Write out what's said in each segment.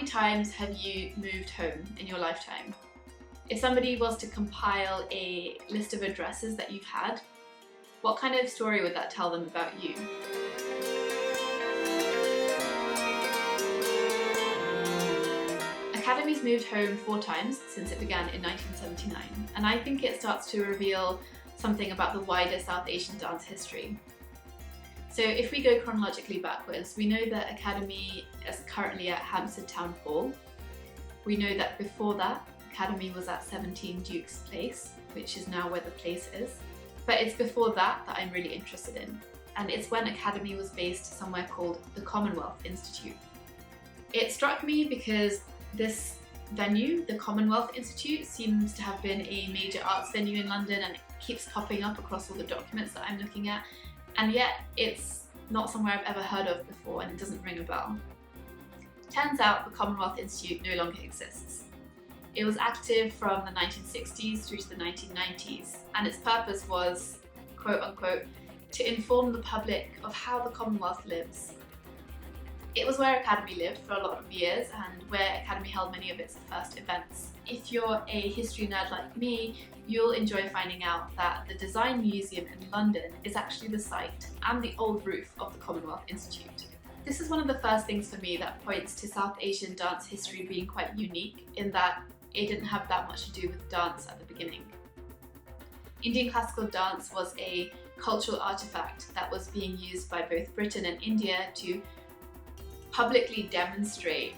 many times have you moved home in your lifetime? If somebody was to compile a list of addresses that you've had, what kind of story would that tell them about you? Akademi's moved home 4 times since it began in 1979, and I think it starts to reveal something about the wider South Asian dance history. So if we go chronologically backwards, we know that Akademi is currently at Hampstead Town Hall. We know that before that, Akademi was at 17 Duke's Place, which is now where the place is. But it's before that I'm really interested in, and it's when Akademi was based somewhere called the Commonwealth Institute. It struck me because this venue, the Commonwealth Institute, seems to have been a major arts venue in London, and it keeps popping up across all the documents that I'm looking at, and yet it's not somewhere I've ever heard of before and it doesn't ring a bell. Turns out the Commonwealth Institute no longer exists. It was active from the 1960s through to the 1990s, and its purpose was, quote unquote, to inform the public of how the Commonwealth lives. It was where Akademi lived for a lot of years and where Akademi held many of its first events. If you're a history nerd like me, you'll enjoy finding out that the Design Museum in London is actually the site and the old roof of the Commonwealth Institute. This is one of the first things for me that points to South Asian dance history being quite unique in that it didn't have that much to do with dance at the beginning. Indian classical dance was a cultural artifact that was being used by both Britain and India to publicly demonstrate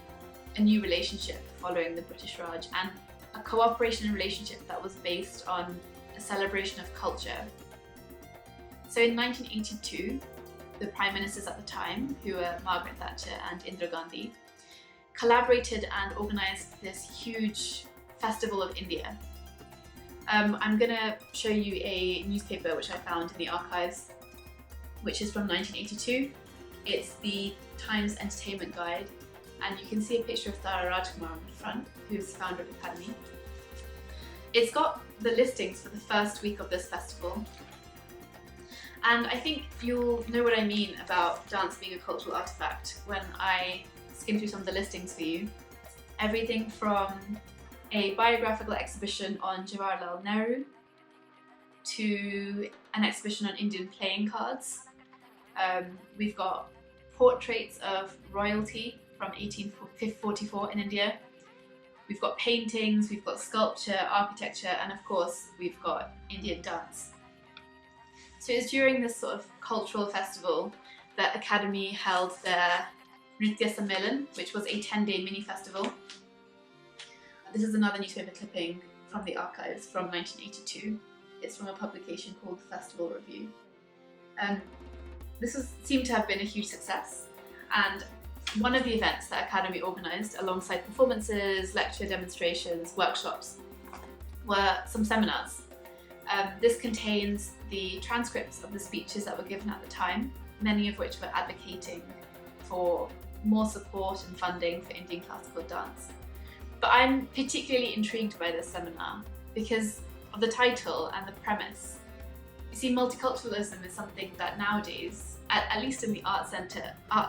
a new relationship following the British Raj, and a cooperation relationship that was based on a celebration of culture. So in 1982, the Prime Ministers at the time, who were Margaret Thatcher and Indira Gandhi, collaborated and organised this huge Festival of India. I'm going to show you a newspaper which I found in the archives, which is from 1982. It's the Times Entertainment Guide, and you can see a picture of Tara Rajkumar on the front, who's the founder of Akademi. It's got the listings for the first week of this festival, and I think you'll know what I mean about dance being a cultural artifact when I skim through some of the listings for you. Everything from a biographical exhibition on Jawaharlal Nehru to an exhibition on Indian playing cards. We've got portraits of royalty from 1844 in India. We've got paintings, we've got sculpture, architecture, and of course we've got Indian dance. So it's during this sort of cultural festival that Akademi held their Nritya Sammelan, which was a 10-day mini festival. This is another newspaper clipping from the archives from 1982. It's from a publication called the Festival Review. This seemed to have been a huge success, and one of the events that Akademi organised alongside performances, lecture demonstrations, workshops were some seminars. This contains the transcripts of the speeches that were given at the time, many of which were advocating for more support and funding for Indian classical dance. But I'm particularly intrigued by this seminar because of the title and the premise. You see, multiculturalism is something that nowadays, at least in the art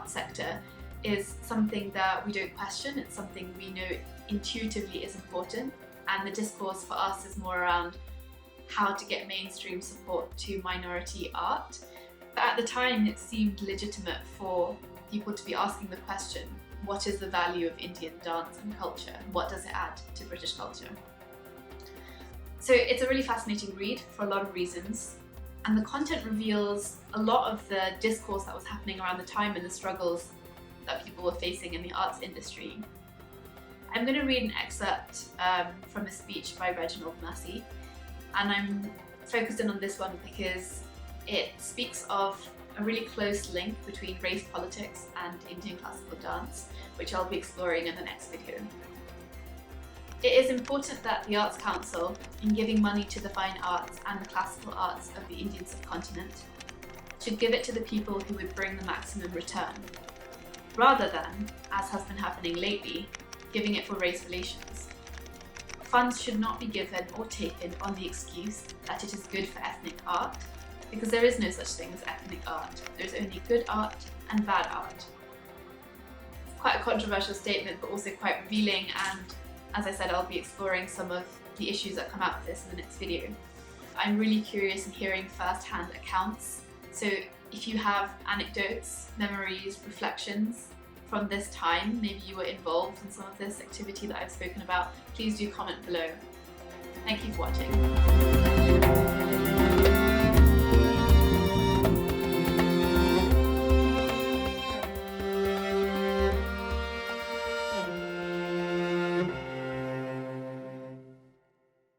sector, is something that we don't question. It's something we know intuitively is important, and the discourse for us is more around how to get mainstream support to minority art. But at the time, it seemed legitimate for people to be asking the question, what is the value of Indian dance and culture? What does it add to British culture? So it's a really fascinating read for a lot of reasons, and the content reveals a lot of the discourse that was happening around the time and the struggles that people were facing in the arts industry. I'm going to read an excerpt from a speech by Reginald Massey, and I'm focused in on this one because it speaks of a really close link between race politics and Indian classical dance, which I'll be exploring in the next video. It is important that the Arts Council, in giving money to the fine arts and the classical arts of the Indian subcontinent, should give it to the people who would bring the maximum return, rather than, as has been happening lately, giving it for race relations. Funds should not be given or taken on the excuse that it is good for ethnic art, because there is no such thing as ethnic art. There's only good art and bad art. quite a controversial statement, but also quite revealing, and as I said, I'll be exploring some of the issues that come out of this in the next video. I'm really curious in hearing first-hand accounts, so if you have anecdotes, memories, reflections from this time, maybe you were involved in some of this activity that I've spoken about, please do comment below. Thank you for watching.